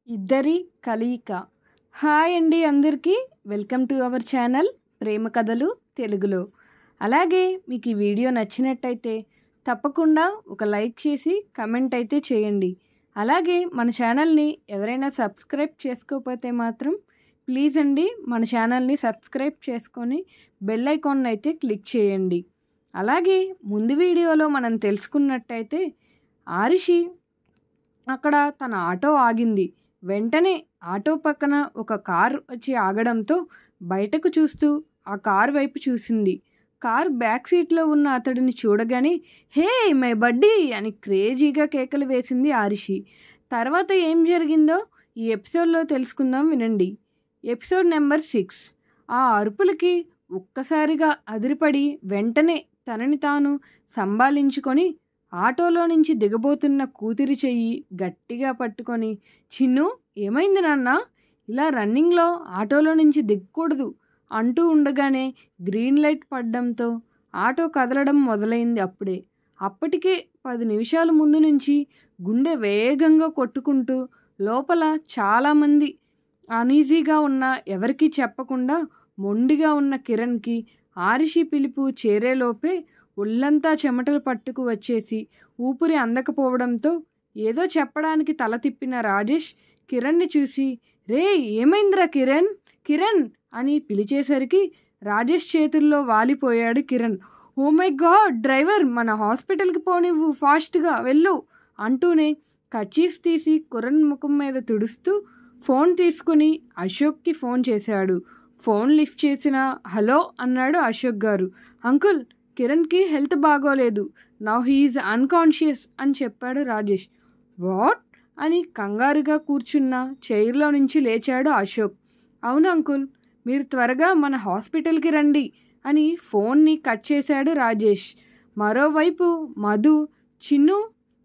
ఇద్దరి కలయిక. హాయ్ అండి అందరికీ, వెల్కమ్ టు అవర్ ఛానల్ ప్రేమ కథలు తెలుగులో. అలాగే మీకు ఈ వీడియో నచ్చినట్టయితే తప్పకుండా ఒక లైక్ చేసి కమెంట్ అయితే చేయండి. అలాగే మన ఛానల్ని ఎవరైనా సబ్స్క్రైబ్ చేసుకోకపోతే మాత్రం ప్లీజ్ అండి మన ఛానల్ని సబ్స్క్రైబ్ చేసుకొని బెల్ ఐకాన్ అయితే క్లిక్ చేయండి. అలాగే ముందు వీడియోలో మనం తెలుసుకున్నట్టయితే ఆరిషి అక్కడ తన ఆటో ఆగింది. వెంటనే ఆటో పక్కన ఒక కారు వచ్చి ఆగడంతో బయటకు చూస్తూ ఆ కారు వైపు చూసింది. కారు బ్యాక్ సీట్లో ఉన్న అతడిని చూడగానే హే మై బడ్డీ అని క్రేజీగా కేకలు వేసింది ఆరిషి. తర్వాత ఏం జరిగిందో ఈ ఎపిసోడ్లో తెలుసుకుందాం, వినండి. Episode number 6. ఆ అరుపులకి ఒక్కసారిగా అదిరిపడి వెంటనే తనని తాను సంభాళించుకొని ఆటోలో నుంచి దిగబోతున్న కూతురి చెయ్యి గట్టిగా పట్టుకొని, చిన్ను ఏమైంది నాన్న, ఇలా రన్నింగ్లో ఆటోలో నుంచి దిగకూడదు అంటూ ఉండగానే గ్రీన్ లైట్ పడడంతో ఆటో కదలడం మొదలైంది. అప్పటికే 10 నిమిషాల ముందు నుంచి గుండె వేగంగా కొట్టుకుంటూ లోపల చాలామంది అనీజీగా ఉన్న ఎవరికీ చెప్పకుండా మొండిగా ఉన్న కిరణ్కి ఆరిషి పిలుపు చేరేలోపే ఒళ్ళంతా చెమటలు పట్టుకు వచ్చేసి ఊపిరి అందకపోవడంతో ఏదో చెప్పడానికి తల తిప్పిన రాజేష్ కిరణ్ని చూసి రే ఏమైందిరా కిరణ్, కిరణ్ అని పిలిచేసరికి రాజేష్ చేతుల్లో వాలిపోయాడు Kiran. Oh my god driver, మన హాస్పిటల్కి పోనివ్వు, ఫాస్ట్గా వెళ్ళు అంటూనే కర్చీఫ్ తీసి కిరణ్ ముఖం మీద తుడుస్తూ ఫోన్ తీసుకుని అశోక్కి ఫోన్ చేశాడు. ఫోన్ లిఫ్ట్ చేసిన హలో అన్నాడు అశోక్ గారు. అంకుల్, కిరణ్కి హెల్త్ బాగోలేదు, నౌ హీఈస్ అన్కాన్షియస్ అని చెప్పాడు రాజేష్. వాట్ అని కంగారుగా కూర్చున్న చైర్లో నుంచి లేచాడు అశోక్. అవును అంకుల్, మీరు త్వరగా మన హాస్పిటల్కి రండి అని ఫోన్ని కట్ చేశాడు రాజేష్. మరోవైపు మధు,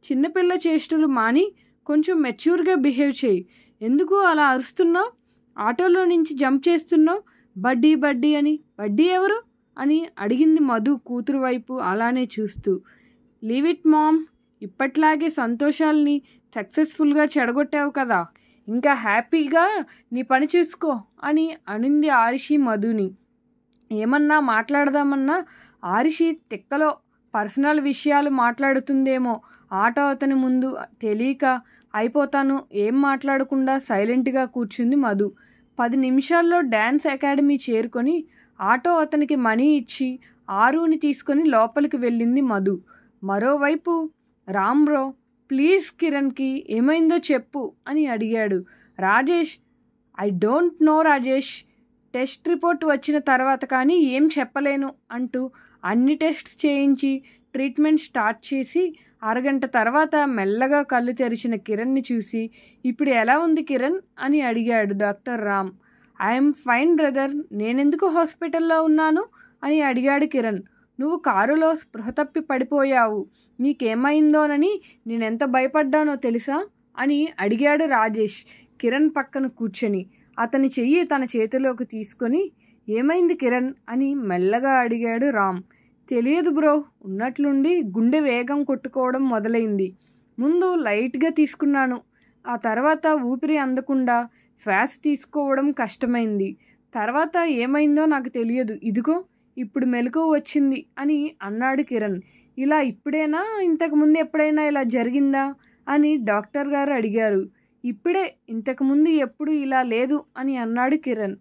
చిన్నపిల్ల చేష్టలు మాని కొంచెం మెచ్యూర్గా బిహేవ్ చేయి, ఎందుకు అలా అరుస్తున్నావు, ఆటోలో నుంచి జంప్ చేస్తున్నావు, బడ్డీ బడ్డీ అని. బడ్డీ ఎవరు అని అడిగింది మధు కూతురు వైపు అలానే చూస్తూ. లీవ్ ఇట్ మామ్, ఇప్పట్లాగే సంతోషాల్ని సక్సెస్ఫుల్గా చెడగొట్టావు కదా, ఇంకా హ్యాపీగా నీ పని చూసుకో అని అనింది ఆరిషి మధుని. ఏమన్నా మాట్లాడదామన్నా ఆరిషి తిక్కలో పర్సనల్ విషయాలు మాట్లాడుతుందేమో ఆటో అతని ముందు తెలియక అయిపోతాను ఏం మాట్లాడకుండా సైలెంట్గా కూర్చుంది మధు. 10 నిమిషాల్లో డ్యాన్స్ అకాడమీ చేరుకొని ఆటో అతనికి మనీ ఇచ్చి ఆరుని తీసుకొని లోపలికి వెళ్ళింది మధు. మరోవైపు రామ్ బ్రో, ప్లీజ్ కిరణ్కి ఏమైందో చెప్పు అని అడిగాడు. Rajesh, I don't know Rajesh, test report వచ్చిన తర్వాత కానీ ఏం చెప్పలేను అంటూ అన్ని టెస్ట్స్ చేయించి ట్రీట్మెంట్ స్టార్ట్ చేసి అరగంట తర్వాత మెల్లగా కళ్ళు తెరిచిన కిరణ్ని చూసి ఇప్పుడు ఎలా ఉంది కిరణ్ అని అడిగాడు doctor Ram. I'm fine brother, నేనెందుకు హాస్పిటల్లో ఉన్నాను అని అడిగాడు కిరణ్. నువ్వు కారులో స్పృహ తప్పి పడిపోయావు, నీకేమైందోనని నేనెంత భయపడ్డానో తెలుసా అని అడిగాడు రాజేష్ కిరణ్ పక్కన కూర్చొని. అతని చెయ్యి తన చేతిలోకి తీసుకొని ఏమైంది కిరణ్ అని మెల్లగా అడిగాడు రామ్. తెలియదు బ్రో, ఉన్నట్లుండి గుండె వేగం కొట్టుకోవడం మొదలైంది. ముందు లైట్గా తీసుకున్నాను, ఆ తర్వాత ఊపిరి అందకుండా శ్వాస తీసుకోవడం కష్టమైంది, తర్వాత ఏమైందో నాకు తెలియదు, ఇదిగో ఇప్పుడు మెలకువ వచ్చింది అని అన్నాడు కిరణ్. ఇలా ఇప్పుడేనా, ఇంతకుముందు ఎప్పుడైనా ఇలా జరిగిందా అని డాక్టర్ గారు అడిగారు. ఇప్పుడే, ఇంతకుముందు ఎప్పుడు ఇలా లేదు అని అన్నాడు కిరణ్.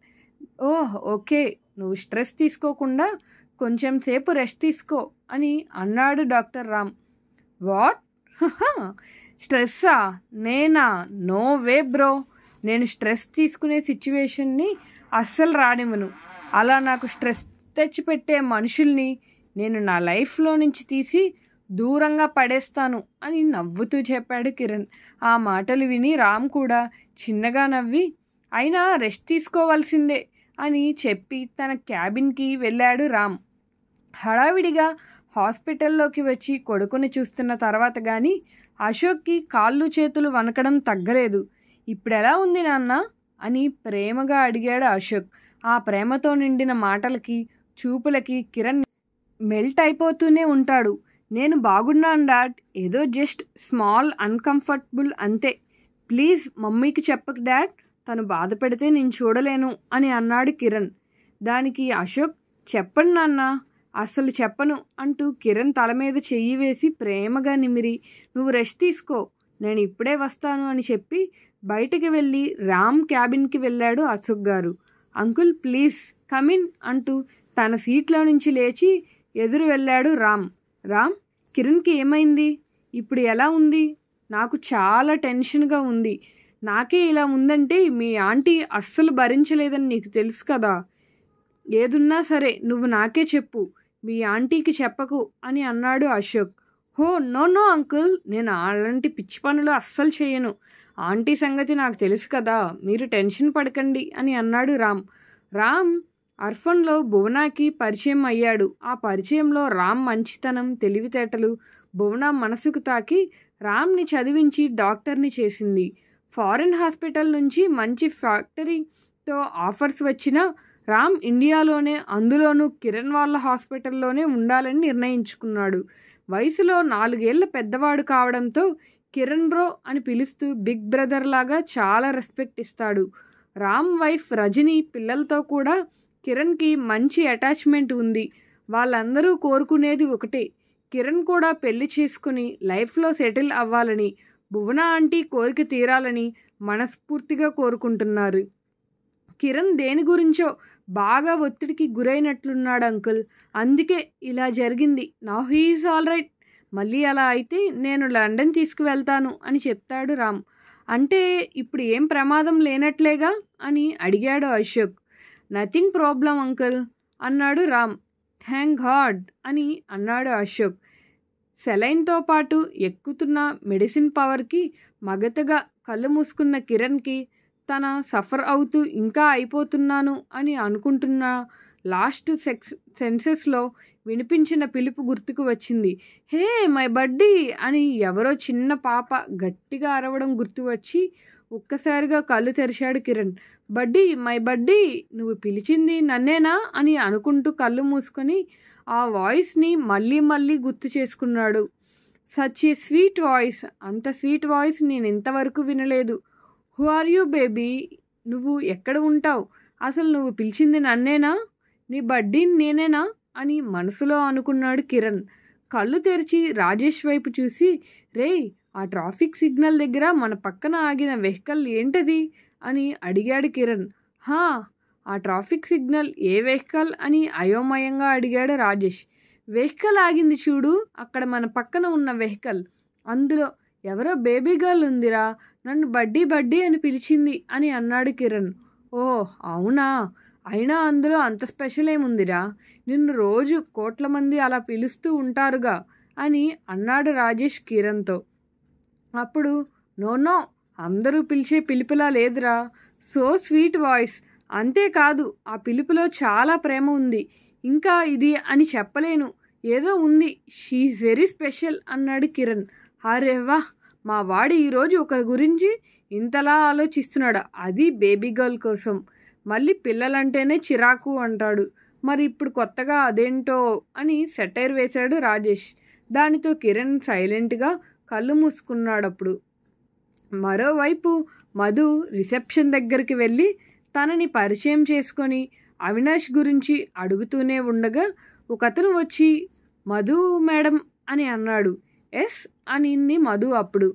ఓహ్ ఓకే, నువ్వు స్ట్రెస్ తీసుకోకుండా కొంచెం సేపు రెస్ట్ తీసుకో అని అన్నాడు డాక్టర్ రామ్. వాట్, స్ట్రెస్సా? నేనా? నో వే బ్రో, నేను స్ట్రెస్ తీసుకునే సిచ్యువేషన్ని అస్సలు రానివ్వను. అలా నాకు స్ట్రెస్ తెచ్చిపెట్టే మనుషుల్ని నేను నా లైఫ్లో నుంచి తీసి దూరంగా పడేస్తాను అని నవ్వుతూ చెప్పాడు కిరణ్. ఆ మాటలు విని రామ్ కూడా చిన్నగా నవ్వి అయినా రెస్ట్ తీసుకోవాల్సిందే అని చెప్పి తన క్యాబిన్కి వెళ్ళాడు రామ్. హడావిడిగా హాస్పిటల్లోకి వచ్చి కొడుకుని చూస్తున్న తర్వాత కానీ అశోక్కి కాళ్ళు చేతులు వణకడం తగ్గలేదు. ఇప్పుడెలా ఉంది నాన్న అని ప్రేమగా అడిగాడు అశోక్. ఆ ప్రేమతో నిండిన మాటలకి చూపులకి కిరణ్ మెల్ట్ అయిపోతూనే ఉంటాడు. నేను బాగున్నాను డాడ్, ఏదో జస్ట్ స్మాల్ అన్కంఫర్టబుల్ అంతే, ప్లీజ్ మమ్మీకి చెప్పకు డాడ్, తను బాధపడితే నేను చూడలేను అని అన్నాడు కిరణ్. దానికి అశోక్, చెప్పండి నాన్న, అస్సలు చెప్పను అంటూ కిరణ్ తల మీద చెయ్యి వేసి ప్రేమగా నిమిరి, నువ్వు రెస్ట్ తీసుకో, నేను ఇప్పుడే వస్తాను అని చెప్పి బయటికి వెళ్ళి రామ్ క్యాబిన్కి వెళ్ళాడు Ashok garu. Uncle please come in అంటూ తన సీట్లో నుంచి లేచి ఎదురు వెళ్ళాడు రామ్. రామ్, కిరణ్కి ఏమైంది, ఇప్పుడు ఎలా ఉంది? నాకు చాలా టెన్షన్గా ఉంది. నాకే ఇలా ఉందంటే మీ ఆంటీ అస్సలు భరించలేదని నీకు తెలుసు కదా. ఏదున్నా సరే నువ్వు నాకే చెప్పు, మీ ఆంటీకి చెప్పకు అని అన్నాడు అశోక్. హో నో నో అంకుల్, నేను అలాంటి పిచ్చి పనులు అస్సలు చేయను. ఆంటీ సంగతి నాకు తెలుసు కదా, మీరు టెన్షన్ పడకండి అని అన్నాడు రామ్. రామ్ అర్ఫన్లో భువనాకి పరిచయం అయ్యాడు. ఆ పరిచయంలో రామ్ మంచితనం, తెలివితేటలు భువన మనసుకు తాకి రామ్ని చదివించి డాక్టర్ని చేసింది. ఫారిన్ హాస్పిటల్ నుంచి మంచి ఫ్యాక్టరీతో ఆఫర్స్ వచ్చినా రామ్ ఇండియాలోనే, అందులోనూ కిరణ్ వాళ్ళ హాస్పిటల్లోనే ఉండాలని నిర్ణయించుకున్నాడు. వయసులో 4 ఏళ్ల పెద్దవాడు కావడంతో కిరణ్ బ్రో అని పిలుస్తూ బిగ్ బ్రదర్ లాగా చాలా రెస్పెక్ట్ ఇస్తాడు. రామ్ వైఫ్ రజని పిల్లలతో కూడా కిరణ్కి మంచి అటాచ్మెంట్ ఉంది. వాళ్ళందరూ కోరుకునేది ఒకటే, కిరణ్ కూడా పెళ్లి చేసుకుని లైఫ్లో సెటిల్ అవ్వాలని, భువన ఆంటీ కోరిక తీరాలని మనస్ఫూర్తిగా కోరుకుంటున్నారు. కిరణ్ దేని గురించో బాగా ఒత్తిడికి గురైనట్లున్నాడు అంకుల్, అందుకే ఇలా జరిగింది. Now he is all right. మళ్ళీ అలా అయితే నేను లండన్ తీసుకువెళ్తాను అని చెప్తాడు రామ్. అంటే ఇప్పుడు ఏం ప్రమాదం లేనట్లేగా అని అడిగాడు అశోక్. నథింగ్ ప్రాబ్లం అంకుల్ అన్నాడు రామ్. థ్యాంక్ గాడ్ అని అన్నాడు అశోక్. సెలైన్తో పాటు ఎక్కుతున్న మెడిసిన్ పవర్కి మగతగా కళ్ళు మూసుకున్న కిరణ్కి తన సఫర్ అవుతూ ఇంకా అయిపోతున్నాను అని అనుకుంటున్న లాస్ట్ సెన్సెస్లో వినిపించిన పిలుపు గుర్తుకు వచ్చింది. హే మై బడ్డీ అని ఎవరో చిన్న పాప గట్టిగా అరవడం గుర్తు వచ్చి ఒక్కసారిగా కళ్ళు తెరిచాడు కిరణ్. బడ్డీ, మై బడ్డీ, నువ్వు పిలిచింది నన్నేనా అని అనుకుంటూ కళ్ళు మూసుకొని ఆ వాయిస్ని మళ్ళీ మళ్ళీ గుర్తు చేసుకున్నాడు. సచ్ ఏ స్వీట్ వాయిస్, అంత స్వీట్ వాయిస్ నేను ఇంతవరకు వినలేదు. హూ ఆర్ యూ బేబీ, నువ్వు ఎక్కడ ఉంటావు, అసలు నువ్వు పిలిచింది నన్నేనా, నీ బడ్డీని నేనేనా అని మనసులో అనుకున్నాడు కిరణ్. కళ్ళు తెరిచి రాజేష్ వైపు చూసి, రేయ్ ఆ ట్రాఫిక్ సిగ్నల్ దగ్గర మన పక్కన ఆగిన వెహికల్ ఏంటది అని అడిగాడు కిరణ్. హా, ఆ ట్రాఫిక్ సిగ్నల్ ఏ వెహికల్ అని అయోమయంగా అడిగాడు రాజేష్. వెహికల్ ఆగింది చూడు, అక్కడ మన పక్కన ఉన్న వెహికల్, అందులో ఎవరో బేబీ గర్ల్ ఉందిరా, నన్ను బడ్డీ బడ్డీ అని పిలిచింది అని అన్నాడు కిరణ్. ఓ అవునా, అయినా అందులో అంత స్పెషల్ ఏముందిరా, నిన్ను రోజు కోట్ల మంది అలా పిలుస్తూ ఉంటారుగా అని అన్నాడు రాజేష్ కిరణ్తో. అప్పుడు నో నో, అందరూ పిలిచే పిలుపులా లేదురా, సో స్వీట్ వాయిస్, అంతేకాదు ఆ పిలుపులో చాలా ప్రేమ ఉంది, ఇంకా ఇది అని చెప్పలేను, ఏదో ఉంది, షీఈ్ వెరీ స్పెషల్ అన్నాడు కిరణ్. అరే వాహ్, మా వాడు ఈరోజు ఒకరి గురించి ఇంతలా ఆలోచిస్తున్నాడు, అది బేబీ గర్ల్ కోసం. మళ్ళీ పిల్లలంటేనే చిరాకు అంటాడు, మరి ఇప్పుడు కొత్తగా అదేంటో అని సెటైర్ వేశాడు రాజేష్. దానితో కిరణ్ సైలెంట్గా కళ్ళు మూసుకున్నాడప్పుడు. మరోవైపు మధు రిసెప్షన్ దగ్గరికి వెళ్ళి తనని పరిచయం చేసుకొని అవినాష్ గురించి అడుగుతూనే ఉండగా ఒకతను వచ్చి మధు మేడం అని అన్నాడు. ఎస్ అనింది మధు. అప్పుడు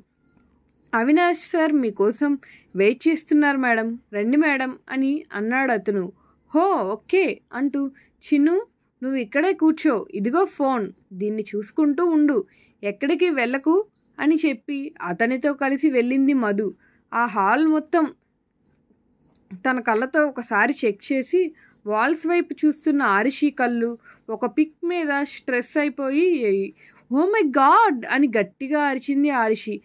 అవినాష్ సార్ మీకోసం వెయిట్ చేస్తున్నారు మేడం, రండి మేడం అని అన్నాడు అతను. హో ఓకే అంటూ, చిన్ను నువ్వు ఇక్కడే కూర్చో, ఇదిగో ఫోన్, దీన్ని చూసుకుంటూ ఉండు, ఎక్కడికి వెళ్ళకు అని చెప్పి అతనితో కలిసి వెళ్ళింది మధు. ఆ హాల్ మొత్తం తన కళ్ళతో ఒకసారి చెక్ చేసి వాల్స్ వైపు చూస్తున్న ఆరిషి కళ్ళు ఒక పిక్ మీద స్ట్రెస్ అయిపోయి ఓ మై గాడ్ అని గట్టిగా అరిచింది ఆరిషి.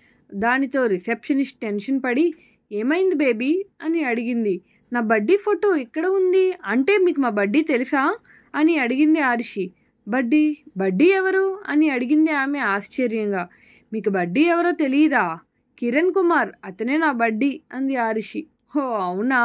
దానితో రిసెప్షనిస్ట్ టెన్షన్ పడి ఏమైంది బేబీ అని అడిగింది. నా బడ్డీ ఫోటో ఇక్కడ ఉంది, అంటే మీకు మా బడ్డీ తెలుసా అని అడిగింది ఆరిషి. బడ్డీ బడ్డీ ఎవరు అని అడిగింది ఆమె ఆశ్చర్యంగా. మీకు బడ్డీ ఎవరో తెలియదా, కిరణ్ కుమార్, అతనే నా బడ్డీ అంది ఆరిషి. ఓ అవునా,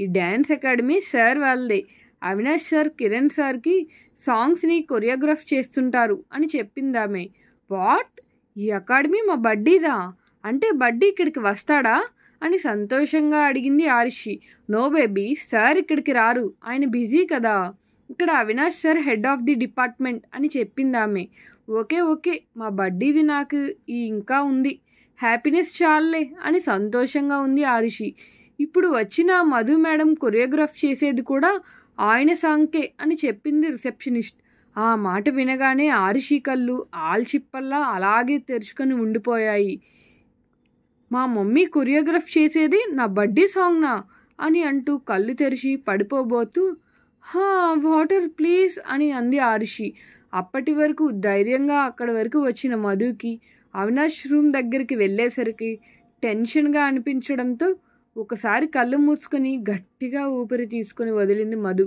ఈ డ్యాన్స్ అకాడమీ సార్ వాళ్ళదే, అవినాష్ సార్ కిరణ్ సార్కి సాంగ్స్ని కొరియోగ్రాఫ్ చేస్తుంటారు అని చెప్పింది ఆమె. వాట్, ఈ అకాడమీ మా బడ్డీదా, అంటే బడ్డీ ఇక్కడికి వస్తాడా అని సంతోషంగా అడిగింది ఆరుషి. నో బేబీ, సార్ ఇక్కడికి రారు, ఆయన బిజీ కదా, ఇక్కడ Avinash sir head of the department అని చెప్పింది ఆమె. ఓకే ఓకే, మా బడ్డీది నాకు ఇంకా ఉంది, హ్యాపీనెస్ చాలులే అని సంతోషంగా ఉంది ఆరుషి. ఇప్పుడు వచ్చిన మధు మేడం కొరియోగ్రాఫ్ చేసేది కూడా ఆయన సాంగ్కే అని చెప్పింది రిసెప్షనిస్ట్. ఆ మాట వినగానే ఆరుషి కళ్ళు ఆల్చిప్పల్లా అలాగే తెరుచుకొని ఉండిపోయాయి. మా మమ్మీ కొరియోగ్రాఫ్ చేసేది నా బర్త్డే సాంగ్నా అని అంటూ కళ్ళు తెరిచి పడిపోబోతూ వాటర్ ప్లీజ్ అని అంది ఆరుషి. అప్పటి వరకు ధైర్యంగా అక్కడి వరకు వచ్చిన మధుకి అవినాష్ రూమ్ దగ్గరికి వెళ్ళేసరికి టెన్షన్గా అనిపించడంతో ఒకసారి కళ్ళు మూసుకొని గట్టిగా ఊపిరి తీసుకొని వదిలింది మధు.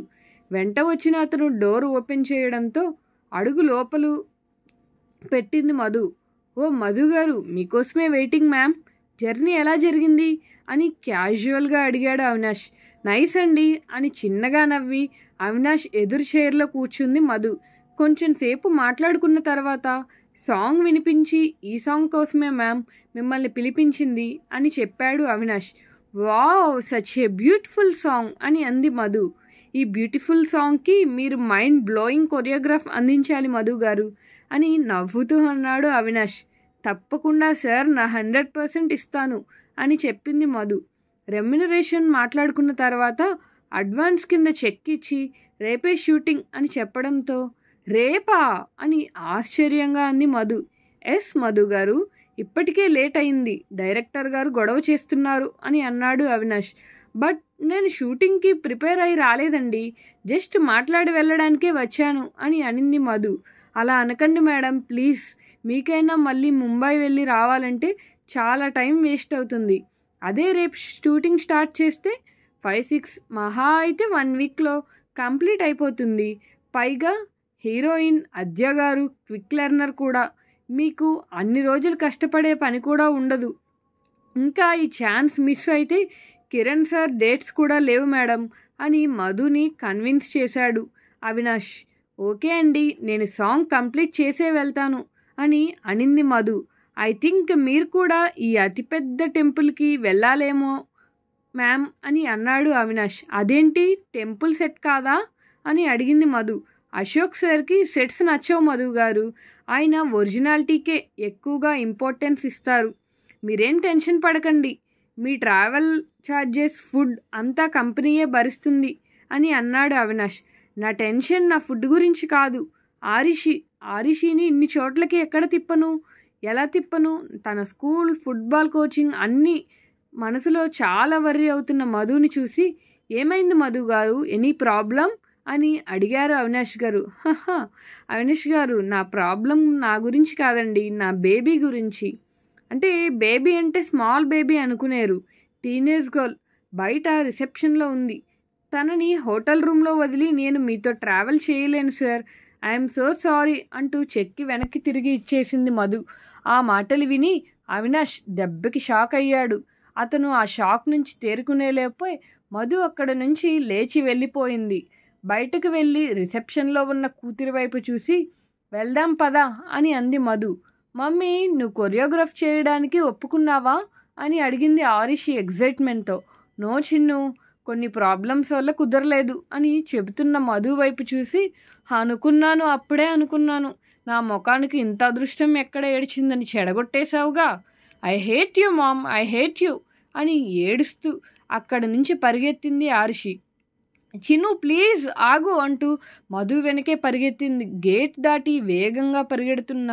వెంట వచ్చిన అతను డోర్ ఓపెన్ చేయడంతో అడుగు లోపలు పెట్టింది మధు. ఓ మధు గారు, మీకోసమే వెయిటింగ్ మ్యామ్, జర్నీ ఎలా జరిగింది అని క్యాజువల్గా అడిగాడు అవినాష్. నైస్ అండి అని చిన్నగా నవ్వి అవినాష్ ఎదురు చైర్లో కూర్చుంది మధు. కొంచెం సేపు మాట్లాడుకున్న తర్వాత సాంగ్ వినిపించి ఈ సాంగ్ కోసమే మ్యామ్ మిమ్మల్ని పిలిపించింది అని చెప్పాడు Avinash. Wow, such a beautiful song అని అంది మధు. ఈ బ్యూటిఫుల్ సాంగ్కి మీరు మైండ్ బ్లోయింగ్ కొరియోగ్రాఫ్ అందించాలి మధు గారు అని నవ్వుతూ అన్నాడు అవినాష్. తప్పకుండా సార్, నా 100% ఇస్తాను అని చెప్పింది మధు. రెమ్యునరేషన్ మాట్లాడుకున్న తర్వాత అడ్వాన్స్ కింద చెక్ ఇచ్చి రేపే షూటింగ్ అని చెప్పడంతో రేపా అని ఆశ్చర్యంగా అంది మధు. ఎస్ మధు గారు, ఇప్పటికే లేట్ అయింది, డైరెక్టర్ గారు గొడవ చేస్తున్నారు అని అన్నాడు అవినాష్. బట్ నేను షూటింగ్కి ప్రిపేర్ అయి రాలేదండి, జస్ట్ మాట్లాడి వెళ్ళడానికే వచ్చాను అని అనింది మధు. అలా అనకండి మేడం ప్లీజ్, మీకైనా మళ్ళీ ముంబై వెళ్ళి రావాలంటే చాలా టైం వేస్ట్ అవుతుంది. అదే రేపు షూటింగ్ స్టార్ట్ చేస్తే 5-6 మహా అయితే 1 వీక్లో కంప్లీట్ అయిపోతుంది. పైగా హీరోయిన్ అద్య గారు క్విక్ లెర్నర్ కూడా, మీకు అన్ని రోజులు కష్టపడే పని కూడా ఉండదు. ఇంకా ఈ ఛాన్స్ మిస్ అయితే కిరణ్ సార్ డేట్స్ కూడా లేవు మేడం అని మధుని కన్విన్స్ చేశాడు అవినాష్. ఓకే అండి, నేను సాంగ్ కంప్లీట్ చేసే వెళ్తాను అని అనింది మధు. ఐ థింక్ మీరు కూడా ఈ అతిపెద్ద టెంపుల్కి వెళ్ళాలేమో మ్యామ్ అని అన్నాడు అవినాష్. అదేంటి, టెంపుల్ సెట్ కాదా అని అడిగింది మధు. అశోక్ సార్కి సెట్స్ నచ్చవు మధు గారు, ఆయన ఒరిజినాలిటీకే ఎక్కువగా ఇంపార్టెన్స్ ఇస్తారు. మీరేం టెన్షన్ పడకండి, మీ ట్రావెల్ ఛార్జెస్, ఫుడ్ అంతా కంపెనీయే భరిస్తుంది అని అన్నాడు అవినాష్. నా టెన్షన్ నా ఫుడ్ గురించి కాదు, ఆరిషిని ఇన్ని చోట్లకి ఎక్కడ తిప్పను, ఎలా తిప్పను, తన స్కూల్, ఫుట్బాల్ కోచింగ్ అన్నీ. మనసులో చాలా వర్రీ అవుతున్న మధుని చూసి ఏమైంది మధు గారు, ఎనీ ప్రాబ్లం అని అడిగారు అవినాష్ గారు. అవినాష్ గారు, నా ప్రాబ్లం నా గురించి కాదండి, నా బేబీ గురించి. అంటే బేబీ అంటే స్మాల్ బేబీ అనుకునేరు, టీనేజ్ గర్ల్ బయట రిసెప్షన్లో ఉంది. తనని హోటల్ రూమ్లో వదిలి నేను మీతో ట్రావెల్ చేయలేను సార్, ఐఎమ్ సో సారీ అంటూ చెక్కి వెనక్కి తిరిగి ఇచ్చేసింది మధు. ఆ మాటలు విని అవినాష్ దెబ్బకి షాక్ అయ్యాడు. అతను ఆ షాక్ నుంచి తేరుకునేలేపోయి మధు అక్కడ నుంచి లేచి వెళ్ళిపోయింది. బయటకు వెళ్ళి రిసెప్షన్లో ఉన్న కూతురి వైపు చూసి వెళ్దాం పదా అని అంది మధు. మమ్మీ, నువ్వు కొరియోగ్రాఫ్ చేయడానికి ఒప్పుకున్నావా అని అడిగింది ఆరిషి ఎగ్జైట్మెంట్తో. నో చిన్ను, కొన్ని ప్రాబ్లమ్స్ వల్ల కుదరలేదు అని చెబుతున్న మధు వైపు చూసి అనుకున్నాను, అప్పుడే అనుకున్నాను, నా ముఖానికి ఇంత అదృష్టం ఎక్కడ ఏడ్చిందని చెడగొట్టేశావుగా. I hate you mom, I hate you అని ఏడుస్తూ అక్కడి నుంచి పరిగెత్తింది ఆరిషి. చిన్ను ప్లీజ్ ఆగు అంటూ మధు వెనకే పరిగెత్తింది. గేట్ దాటి వేగంగా పరిగెడుతున్న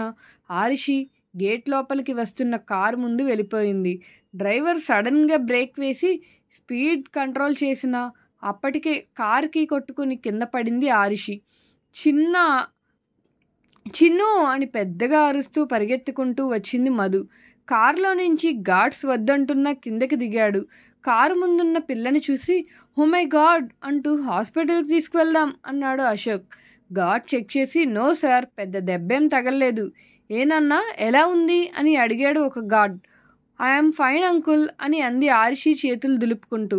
ఆరిషి గేట్ లోపలికి వస్తున్న కారు ముందు వెళ్ళిపోయింది. డ్రైవర్ సడన్గా బ్రేక్ వేసి స్పీడ్ కంట్రోల్ చేసిన అప్పటికే కార్కి కొట్టుకుని కింద పడింది ఆరిషి. చిన్ను అని పెద్దగా అరుస్తూ పరిగెత్తుకుంటూ వచ్చింది మధు. కారులో నుంచి గార్డ్స్ వద్దంటున్నా కిందకి దిగాడు. కారు ముందున్న పిల్లని చూసి ఓ మై గాడ్ అంటూ హాస్పిటల్కి తీసుకువెళ్దాం అన్నాడు అశోక్. గార్డ్ చెక్ చేసి నో సార్, పెద్ద దెబ్బేం తగలలేదు. ఏనన్నా ఎలా ఉంది అని అడిగాడు ఒక గార్డ్. ఐఎమ్ ఫైన్ అంకుల్ అని అంది ఆరిషి చేతులు దులుపుకుంటూ.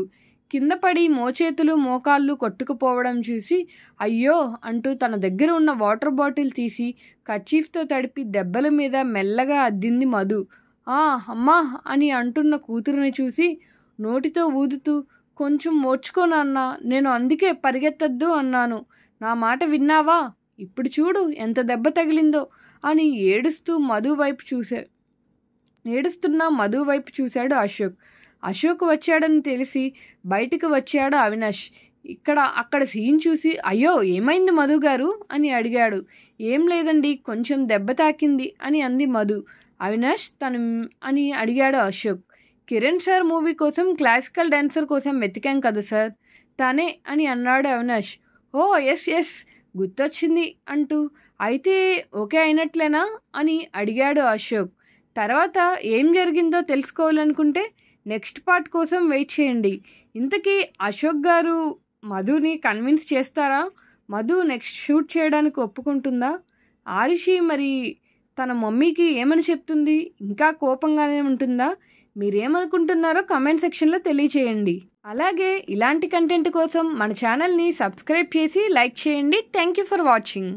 కింద పడి మోచేతులు మోకాళ్ళు కొట్టుకుపోవడం చూసి అయ్యో అంటూ తన దగ్గర ఉన్న వాటర్ బాటిల్ తీసి కర్చీఫ్తో తడిపి దెబ్బల మీద మెల్లగా అద్దింది మధు. అమ్మా అని అంటున్న కూతురుని చూసి నోటితో ఊదుతూ, కొంచెం ఓర్చుకో నాన్న, నేను అందుకే పరిగెత్తద్దు అన్నాను. నా మాట విన్నావా? ఇప్పుడు చూడు ఎంత దెబ్బ తగిలిందో అని ఏడుస్తున్న మధు వైపు చూశాడు అశోక్. అశోక్ వచ్చాడని తెలిసి బయటకు వచ్చాడు అవినాష్. అక్కడ సీన్ చూసి, అయ్యో ఏమైంది మధు గారు అని అడిగాడు. ఏం లేదండి, కొంచెం దెబ్బ తాకింది అని అంది మధు. అవినాష్ తను అని అడిగాడు అశోక్. కిరణ్ సార్ మూవీ కోసం క్లాసికల్ డాన్సర్ కోసం వెతికాం కదా సార్, తనే అని అన్నాడు అవినాష్. ఓ ఎస్ గుర్తొచ్చింది అంటూ, అయితే ఓకే అయినట్లేనా అని అడిగాడు అశోక్. తర్వాత ఏం జరిగిందో తెలుసుకోవాలనుకుంటే నెక్స్ట్ పార్ట్ కోసం వెయిట్ చేయండి. ఇంతకీ అశోక్ గారు మధుని కన్విన్స్ చేస్తారా? మధు నెక్స్ట్ షూట్ చేయడానికి ఒప్పుకుంటుందా? ఆరుషి మరి తన మమ్మీకి ఏమని చెప్తుంది? ఇంకా కోపంగానే ఉంటుందా? మీరేమనుకుంటున్నారో కమెంట్ సెక్షన్లో తెలియచేయండి. అలాగే ఇలాంటి కంటెంట్ కోసం మన ఛానల్ని సబ్స్క్రైబ్ చేసి లైక్ చేయండి. Thank you for watching.